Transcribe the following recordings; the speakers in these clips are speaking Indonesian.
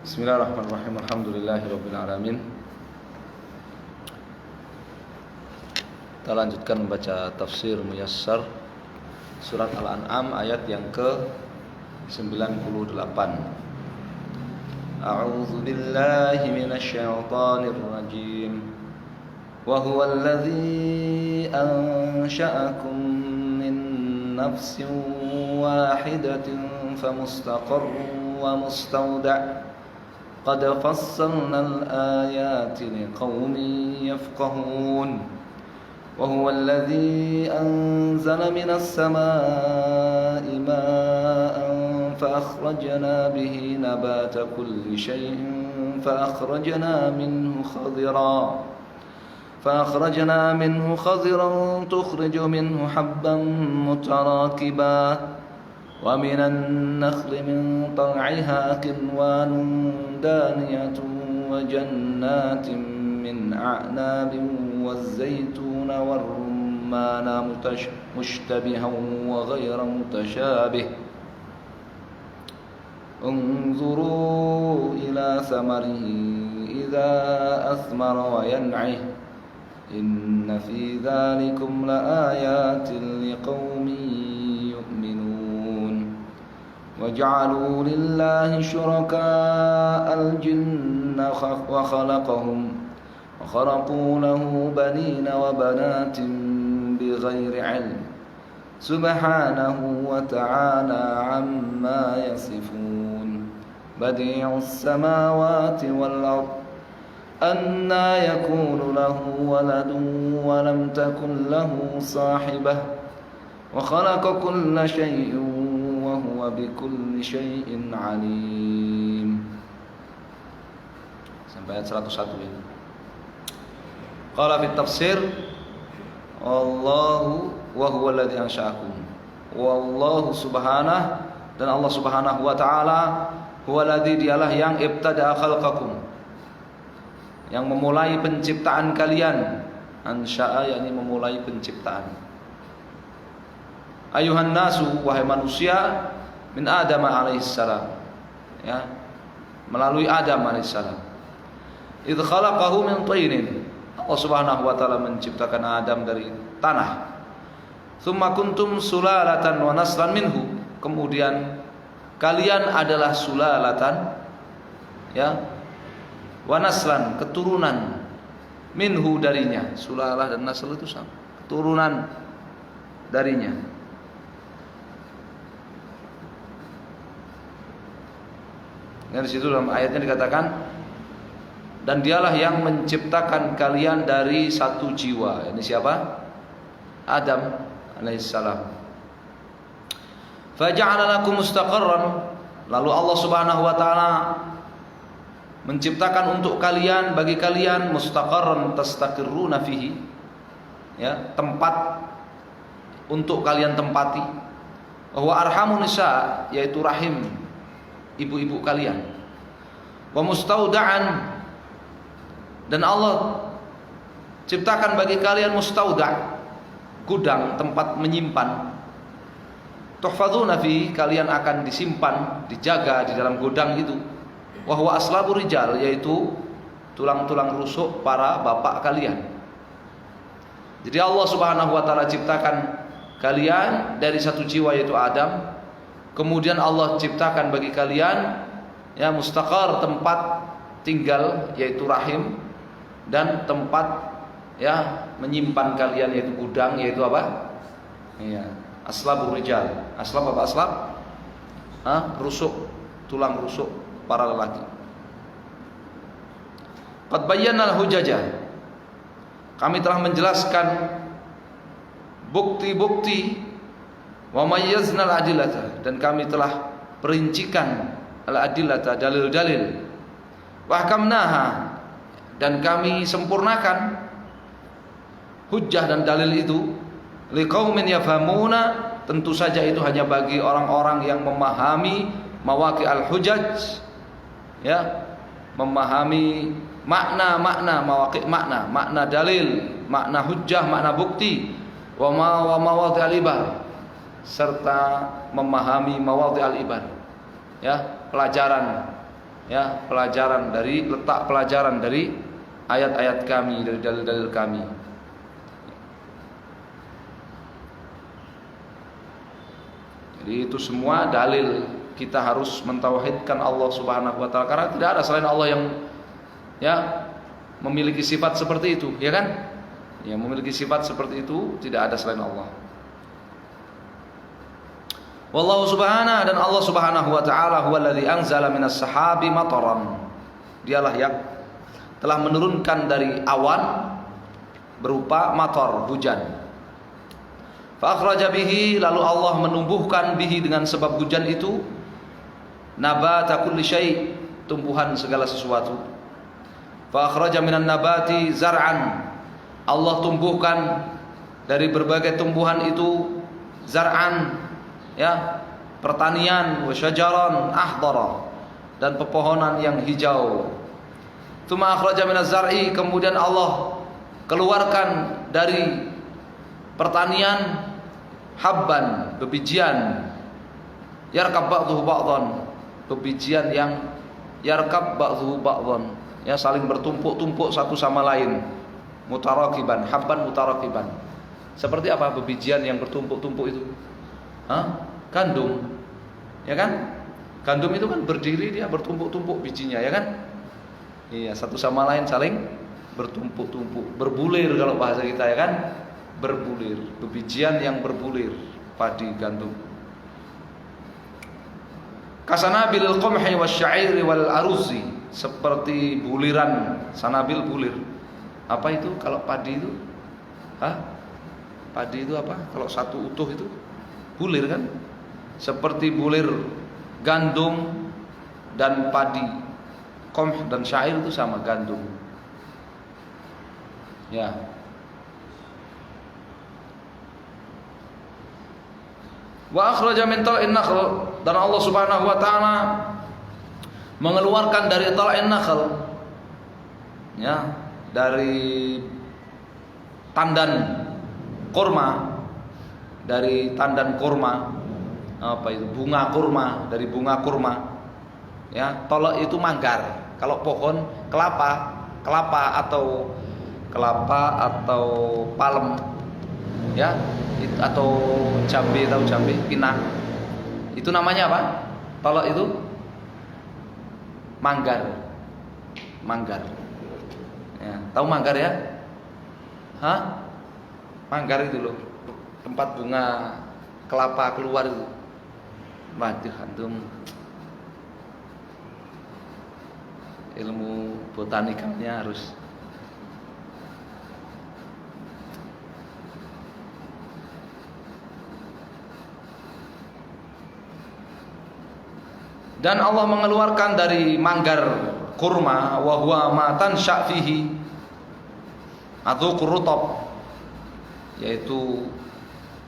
Bismillahirrahmanirrahim. Alhamdulillahirabbil alamin. Kita lanjutkan membaca tafsir muyassar surat Al-An'am ayat yang ke-98. A'udzu billahi minasy syaithanir rajim. Wa huwal ladzi ansha'akum min nafsin wahidatin famustaqarrun wa mustawda'. قد فصلنا الآيات لقوم يفقهون وهو الذي أنزل من السماء ماء فأخرجنا به نبات كل شيء فأخرجنا منه خضرا تخرج منه حبا متراكبا ومن النخل من طلعها كنوان دانية وجنات من أعناب والزيتون والرمان مشتبها وغير متشابه انظروا إلى ثمره إذا أثمر وينعه إن في ذلكم لآيات لقوم وجعلوا لله شركاء الجن وخلقوا له بنين وبنات بغير علم سبحانه وتعالى عما يصفون بديع السماوات والأرض أنى يكون له ولد ولم تكن له صاحبة وخلق كل شيء وهو بكل شيء عليم. Sampai ayat 101 ini. Qala fi tafsir Allahu wa huwa alladhi ansha'akum. Wallahu subhanahu, dan Allah subhanahu wa ta'ala huwa alladhi, dialah yang ibtada'a khalqakum, yang memulai penciptaan kalian. Ansha'a yakni memulai penciptaan. Ayuhan nasu, wahai manusia, min Adam alaihissalam, ya, melalui Adam alaihissalam. Idh khalaqahu min tinin, Allah subhanahu wa ta'ala menciptakan Adam dari tanah. Tsumma kuntum sulalatan wa naslan minhu, kemudian kalian adalah sulalatan, ya, wa naslan, keturunan, minhu, darinya. Sulalah dan nasl itu sama, keturunan darinya. Dan di situ dalam ayatnya dikatakan, dan dialah yang menciptakan kalian dari satu jiwa. Ini siapa? Adam alaihissalam. Faja'ala lakum mustaqarran, lalu Allah subhanahu wa ta'ala menciptakan untuk kalian, bagi kalian, mustaqarran tastaqirruna fihi, ya, tempat untuk kalian tempati. Wa arhamun nisa, yaitu rahim ibu-ibu kalian. Wa mustauda'an, dan Allah ciptakan bagi kalian mustauda', gudang, tempat menyimpan. Tuhfadzuna fi, kalian akan disimpan, dijaga di dalam gudang itu. Wa huwa aslabur rijal, yaitu tulang-tulang rusuk para bapak kalian. Jadi Allah subhanahu wa ta'ala ciptakan kalian dari satu jiwa, yaitu Adam. Kemudian Allah ciptakan bagi kalian, ya, mustaqar, tempat tinggal, yaitu rahim, dan tempat, ya, menyimpan kalian, yaitu gudang, yaitu apa? Iya, aslabur rijal. Aslab apa aslab? Rusuk, tulang rusuk para lelaki. Qad bayyana al-hujajah, kami telah menjelaskan bukti-bukti, wa mayyazna al-adillata, dan kami telah perincikan al-adillata, dalil-dalil, wa ahkamnaha, dan kami sempurnakan hujjah dan dalil itu, liqaumin yafhamuna, tentu saja itu hanya bagi orang-orang yang memahami mawaqi' al-hujaj, ya, memahami makna-makna, mawaqi' makna dalil, makna hujjah, makna bukti, wa mawadhi' al-ibar, serta memahami mawadhi' al-ibar, ya, pelajaran ya letak pelajaran dari ayat-ayat kami, dari dalil-dalil kami. Jadi itu semua dalil kita harus mentauhidkan Allah Subhanahu wa taala, karena tidak ada selain Allah yang ya memiliki sifat seperti itu, ya kan? Yang memiliki sifat seperti itu tidak ada selain Allah. Wallahu subhanahu, dan Allah Subhanahu wa taala huwallazi anzala minas sahabi mataran. Dialah yang telah menurunkan dari awan berupa matar, hujan. Fa akhraja bihi, lalu Allah menumbuhkan bihi dengan sebab hujan itu nabata kulli syai', tumbuhan segala sesuatu. Fa akhraja minan nabati zar'an, Allah tumbuhkan dari berbagai tumbuhan itu zar'an, ya, pertanian, wa syajaran ahdara, dan pepohonan yang hijau. Tsumma akhraja minaz zar'i, kemudian Allah keluarkan dari pertanian habban, bebijian, yarkab ba'dhuhu ba'dhan, bebijian yang yarkab ba'dhuhu ba'dhan, ya, saling bertumpuk-tumpuk satu sama lain. Mutarakiban, habban mutarakiban. Seperti apa bebijian yang bertumpuk-tumpuk itu? Gandum, ya kan? Gandum itu kan berdiri, dia bertumpuk-tumpuk bijinya, ya kan? Iya, satu sama lain saling bertumpuk-tumpuk, berbulir kalau bahasa kita, ya kan? Berbulir, bebijian yang berbulir, padi, gandum. Kasanabil qamhi wasyairi wal aruzi, seperti buliran sanabil, bulir. Apa itu kalau padi itu? Padi itu apa? Kalau satu utuh itu bulir kan? Seperti bulir gandum dan padi. Qamh dan syair itu sama, gandum. Ya. Wa akhraja min tal'in nakhl, dan Allah Subhanahu wa taala mengeluarkan dari tal'in nakhl, ya, dari tandan kurma, dari tandan kurma, apa itu, bunga kurma, dari bunga kurma, ya. Tolak itu manggar. Kalau pohon kelapa atau palem, ya, atau jambe, tahu jambe, pinang, itu namanya apa? Tolak itu manggar. Ya, tahu manggar ya? Manggar itu loh, tempat bunga kelapa keluar itu. Waduh, antum ilmu botanikalnya harus. Dan Allah mengeluarkan dari manggar kurma, wa huwa ma tansha fihi adzuqur rutab, yaitu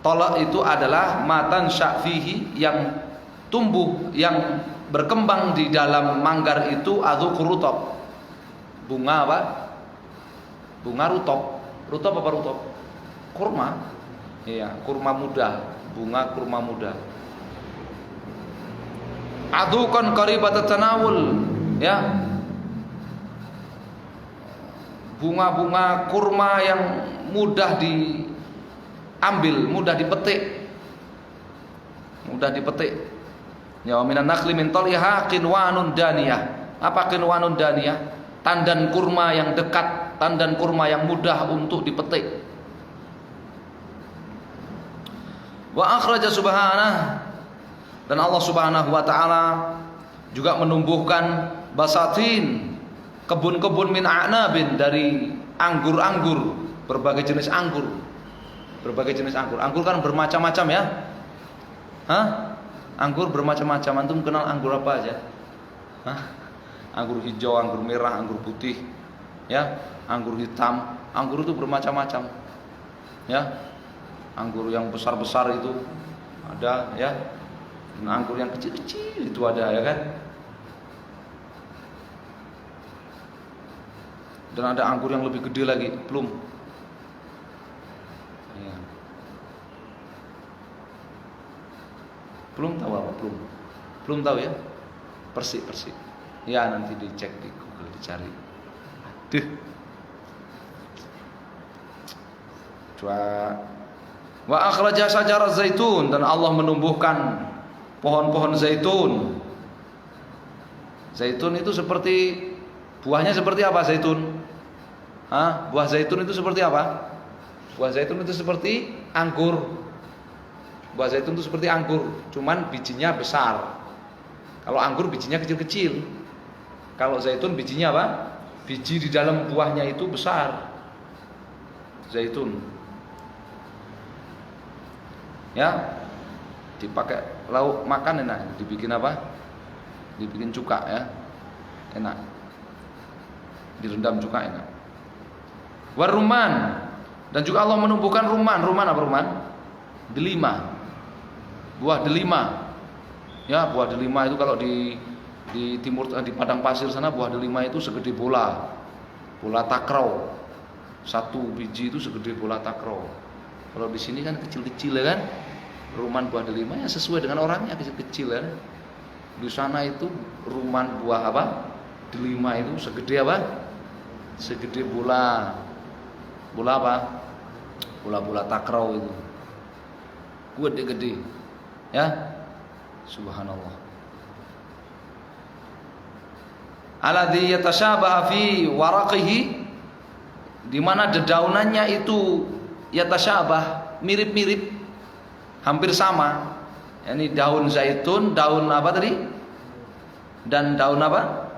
tolak itu adalah ma tansha fihi, yang tumbuh, yang berkembang di dalam manggar itu adzuqur rutab, bunga apa? Bunga rutab. Rutab apa rutab? Kurma. Iya, kurma muda, bunga kurma muda. Adukan qaribat tanawul, ya, bunga-bunga kurma yang mudah diambil, mudah dipetik. Ya, wa minan nakhli min tal'iha qinwanun daniyah. Apa qinwanun daniyah? Tandan kurma yang dekat, tandan kurma yang mudah untuk dipetik. Wa akhraja subhanahu, dan Allah Subhanahu wa taala juga menumbuhkan basatin, kebun-kebun min a'nabin, dari anggur-anggur, berbagai jenis anggur. Anggur kan bermacam-macam, ya. Anggur bermacam-macam. Antum kenal anggur apa aja? Anggur hijau, anggur merah, anggur putih, ya, anggur hitam. Anggur itu bermacam-macam, ya. Anggur yang besar-besar itu ada, ya. Anggur yang kecil-kecil itu ada, ya kan? Dan ada anggur yang lebih gede lagi, plum. Ya. Plum tahu apa plum? Plum tahu ya? Persik. Ya nanti dicek di Google, dicari. Aduh. Wa akhraja syajarah zaitun, dan Allah menumbuhkan pohon-pohon zaitun. Zaitun itu seperti, buahnya seperti apa zaitun? Buah zaitun itu seperti apa? Buah zaitun itu seperti anggur. Buah zaitun itu seperti anggur, cuman bijinya besar. Kalau anggur bijinya kecil-kecil. Kalau zaitun bijinya apa? Biji di dalam buahnya itu besar. Zaitun. Ya, dipakai lauk makan enak. Dibikin apa? Dibikin cuka ya, enak. Direndam cuka enak. Waruman, dan juga Allah menumbuhkan ruman. Ruman apa ruman? Delima. Buah delima. Ya, buah delima itu kalau di timur, di padang pasir sana, buah delima itu segede bola takraw. Satu biji itu segede bola takraw. Kalau di sini kan kecil-kecil ya kan. Ruman buah delima ya sesuai dengan orangnya, kecil-kecil ya. Di sana itu ruman buah apa? Delima itu segede apa? Segede bola apa? Bola takraw itu. Gede-gede. Ya. Subhanallah. Alladzi yatashabaha fi waraqihi, di mana dedaunannya itu yatashabah, mirip-mirip, hampir sama. Ini daun zaitun, daun apa tadi? Dan daun apa?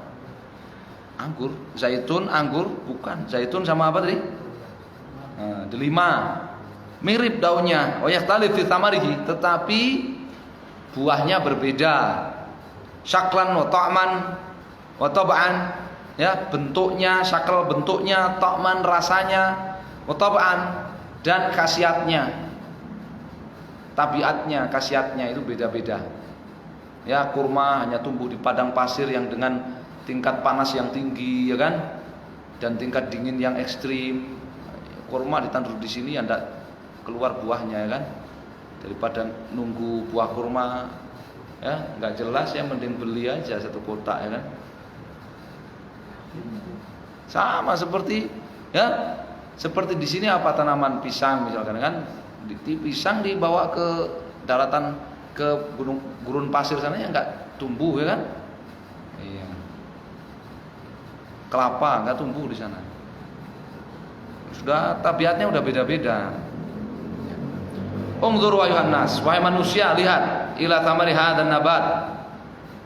Anggur. Zaitun, anggur, bukan. Zaitun sama apa tadi? Delima. Mirip daunnya. Wa yakhtalif fi thamarihi, tetapi buahnya berbeda. Syaklan wa ta'man wa tab'an, ya, bentuknya, syakal bentuknya, ta'man rasanya, wa tab'an, dan khasiatnya. Tabiatnya, khasiatnya itu beda-beda. Ya, kurma hanya tumbuh di padang pasir yang dengan tingkat panas yang tinggi, ya kan? Dan tingkat dingin yang ekstrim. Kurma ditandur di sini ya enggak keluar buahnya, ya kan? Daripada nunggu buah kurma, ya, enggak jelas, ya mending beli aja satu kotak, ya kan? Sama seperti, ya, seperti di sini apa, tanaman pisang misalkan, kan? Pisang dibawa ke daratan, ke gurun pasir sana ya enggak tumbuh, ya kan? Iya. Kelapa enggak tumbuh di sana. Sudah tabiatnya udah beda-beda. Unzur wa ayuhan nas, wahai manusia, lihat ila thamari hadzal nabat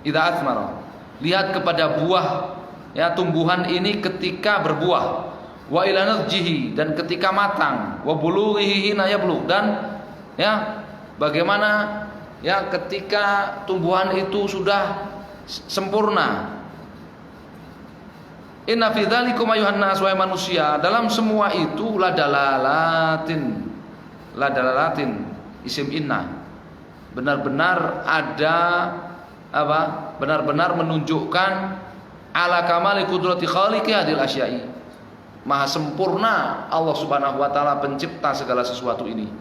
idza athmara. Lihat kepada buah, ya, tumbuhan ini ketika berbuah. Wa ila nadjihi, dan ketika matang. Wa bulughihi hina yablugh, dan ya bagaimana ya ketika tumbuhan itu sudah sempurna. Inna fi dzalikum ayuhan nas, wahai manusia, dalam semua itu ladalalatin, isim inna, benar-benar ada apa? Benar-benar menunjukkan ala kamali qudrati khaliqi hadil asya'i, maha sempurna Allah Subhanahu wa taala pencipta segala sesuatu ini.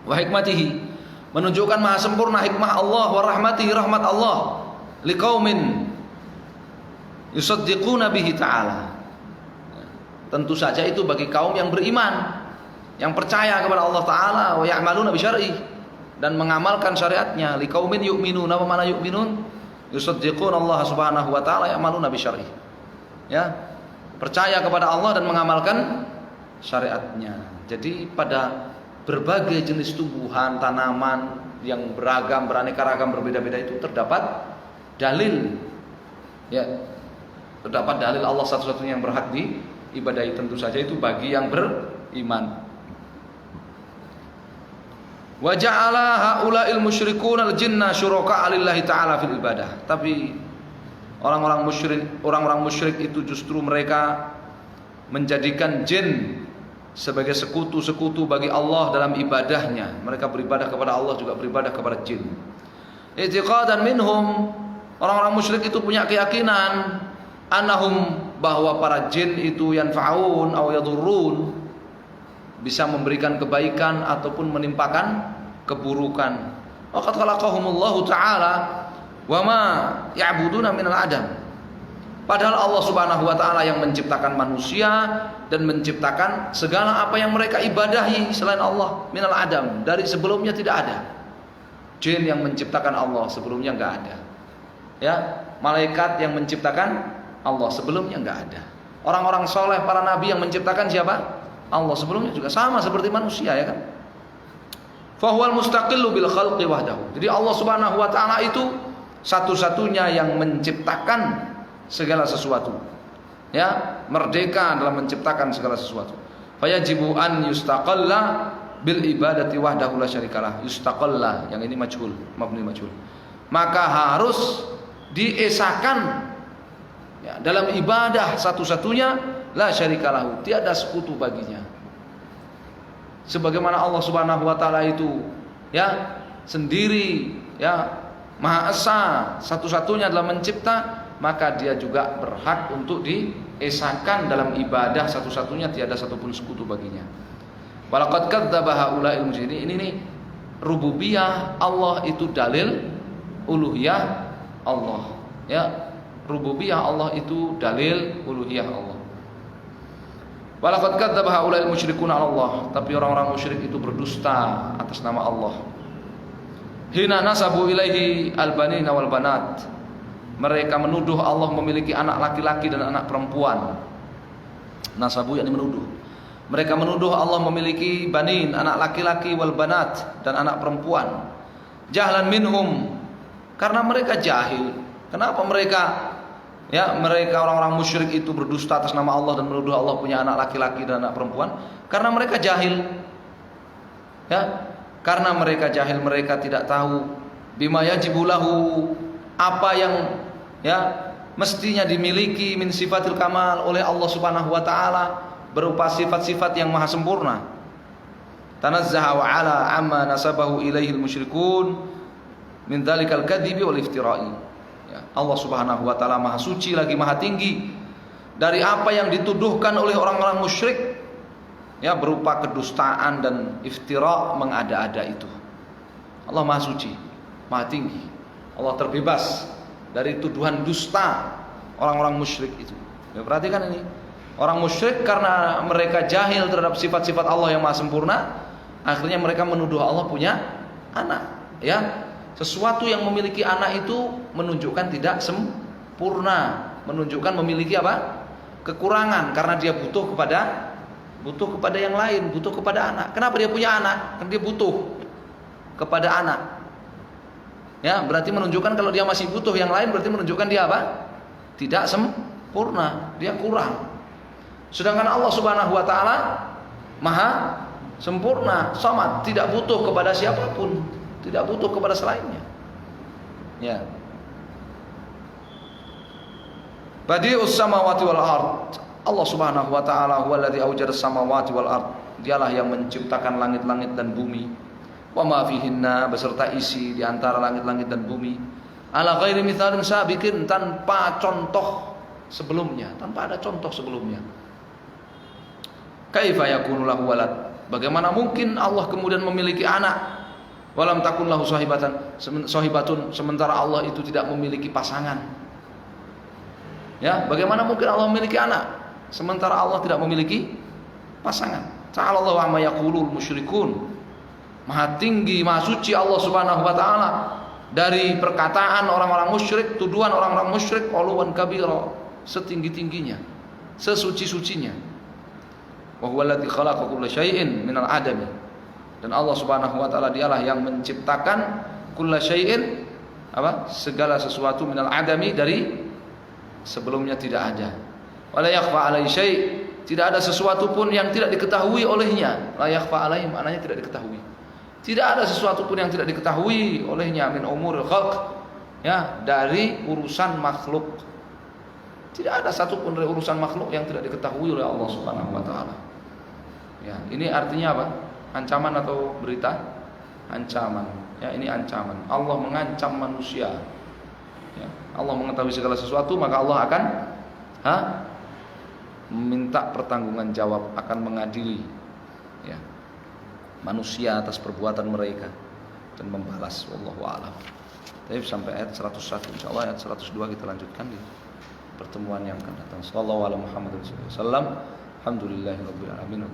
Wa hikmatihi, menunjukkan maha sempurna hikmah Allah, wa rahmatihi, rahmat Allah, liqaumin yusaddiquna bihi ta'ala. Tentu saja itu bagi kaum yang beriman, yang percaya kepada Allah taala, wa ya'maluna bi syar'i, dan mengamalkan syariatnya. Liqaumin yu'minuna, apa makna yu'minun? Yusaddiquna Allah Subhanahu wa taala, ya'maluna bi syar'i. Ya, percaya kepada Allah dan mengamalkan syariatnya. Jadi pada berbagai jenis tumbuhan, tanaman yang beragam, beraneka ragam, berbeda-beda itu terdapat dalil. Ya, terdapat dalil Allah satu-satunya yang berhak diibadahi, tentu saja itu bagi yang beriman. Wa ja'ala haula'il musyrikun al-jinna syuraka lillahi ta'ala fil ibadah. Tapi orang-orang musyrik itu justru mereka menjadikan jin sebagai sekutu-sekutu bagi Allah dalam ibadahnya. Mereka beribadah kepada Allah juga beribadah kepada jin. I'tiqadan minhum, orang-orang musyrik itu punya keyakinan annahum, bahwa para jin itu yanfa'un aw yadurrun, bisa memberikan kebaikan ataupun menimpakan keburukan. Waqad khalaqahumullahu ta'ala, Wa ma ya'buduna minal adam. Padahal Allah Subhanahu wa taala yang menciptakan manusia dan menciptakan segala apa yang mereka ibadahi selain Allah minal adam, dari sebelumnya tidak ada. Jin yang menciptakan Allah sebelumnya enggak ada. Ya, malaikat yang menciptakan Allah sebelumnya enggak ada. Orang-orang soleh, para nabi yang menciptakan siapa? Allah sebelumnya juga sama seperti manusia, ya kan? Fahuwal mustaqillu bil khalqi wahdahu. Jadi Allah Subhanahu wa taala itu satu-satunya yang menciptakan segala sesuatu. Ya, merdeka dalam menciptakan segala sesuatu. Fayajibu an yustaqalla bil ibadati wahdahu la syarikalah. Yustaqalla, yang ini majhul, mabni majhul. Maka harus diesakan ya, dalam ibadah satu-satunya la syarikalahu, tiada sekutu baginya. Sebagaimana Allah Subhanahu wa taala itu ya sendiri ya Maha Esa, satu-satunya dalam mencipta, maka dia juga berhak untuk diesakan dalam ibadah satu-satunya, tiada satupun sekutu baginya. Walaqad kadzdzaba haula'il musyrikin. Ini nih rububiyah Allah itu dalil uluhiyah Allah. Ya, rububiyah Allah itu dalil uluhiyah Allah. Walaqad kadzdzaba haula'il musyrikuna 'ala Allah. Tapi orang-orang musyrik itu berdusta atas nama Allah. Hina nasabu ilaihi al-banina wal banat. Mereka menuduh Allah memiliki anak laki-laki dan anak perempuan. Nasabu yakni menuduh. Mereka menuduh Allah memiliki banin, anak laki-laki, wal banat, dan anak perempuan. Jahlan minhum, karena mereka jahil. Kenapa mereka orang-orang musyrik itu berdusta atas nama Allah dan menuduh Allah punya anak laki-laki dan anak perempuan? Karena mereka jahil. Ya, karena mereka jahil, mereka tidak tahu bima yajibu lahu, apa yang ya mestinya dimiliki min sifatil kamal oleh Allah Subhanahu wa taala, berupa sifat-sifat yang maha sempurna. Tanazzaha wa ala amma nasabahu ilaihil musyrikun min dzalikal kadzibi wal iftira'i. Ya, Allah Subhanahu wa taala maha suci lagi maha tinggi dari apa yang dituduhkan oleh orang-orang musyrik, ya, berupa kedustaan dan iftira, mengada-ada itu. Allah maha suci, maha tinggi. Allah terbebas dari tuduhan dusta orang-orang musyrik itu. Ya, perhatikan ini. Orang musyrik karena mereka jahil terhadap sifat-sifat Allah yang maha sempurna, akhirnya mereka menuduh Allah punya anak. Ya, sesuatu yang memiliki anak itu menunjukkan tidak sempurna, menunjukkan memiliki apa? Kekurangan, karena dia butuh kepada yang lain, butuh kepada anak. Kenapa dia punya anak? Karena dia butuh kepada anak. Ya, berarti menunjukkan kalau dia masih butuh yang lain, berarti menunjukkan dia apa? Tidak sempurna, dia kurang. Sedangkan Allah Subhanahu wa taala maha sempurna, samad, tidak butuh kepada siapapun, tidak butuh kepada selainnya. Ya. Badi'us samawati wal ard. Allah Subhanahu wa taala huwallazi awjada samawati wal ard. Dialah yang menciptakan langit-langit dan bumi. Wa ma fihinna, beserta isi di antara langit-langit dan bumi. Ala ghairi mithalin sabiqin, tanpa contoh sebelumnya, tanpa ada contoh sebelumnya. Kaifa yakunu lahu walad? Bagaimana mungkin Allah kemudian memiliki anak? Walam takun lahu sahibatun, sementara Allah itu tidak memiliki pasangan. Ya, bagaimana mungkin Allah memiliki anak sementara Allah tidak memiliki pasangan? Ta'alallahu amma yaqulul musyrikun. Maha tinggi, maha suci Allah Subhanahu wa taala dari perkataan orang-orang musyrik, tuduhan orang-orang musyrik, uluwan kabira, setinggi-tingginya, sesuci-sucinya. Wa huwallazi khalaqa kulla syai'in minal adami. Dan Allah Subhanahu wa taala dialah yang menciptakan kulla syai'in, apa? Segala sesuatu minal adami, dari sebelumnya tidak ada. Wala yakhfa 'alaihi syai', tidak ada sesuatu pun yang tidak diketahui olehnya. La yakhfa 'alaihi maknanya tidak diketahui. Tidak ada sesuatu pun yang tidak diketahui olehnya min umuril khalq, ya, dari urusan makhluk. Tidak ada satu pun dari urusan makhluk yang tidak diketahui oleh Allah Subhanahu wa taala. Ya, ini artinya apa? Ancaman atau berita? Ancaman. Ya, ini ancaman. Allah mengancam manusia. Ya, Allah mengetahui segala sesuatu, maka Allah akan meminta pertanggungan jawab, akan mengadili, ya, manusia atas perbuatan mereka dan membalas. Wallahu a'lam. Tapi sampai ayat 101, insyaallah ayat 102 kita lanjutkan di pertemuan yang akan datang. Sallallahu alaihi Muhammad sallallahu alaihi wasallam. Alhamdulillahirabbil alamin.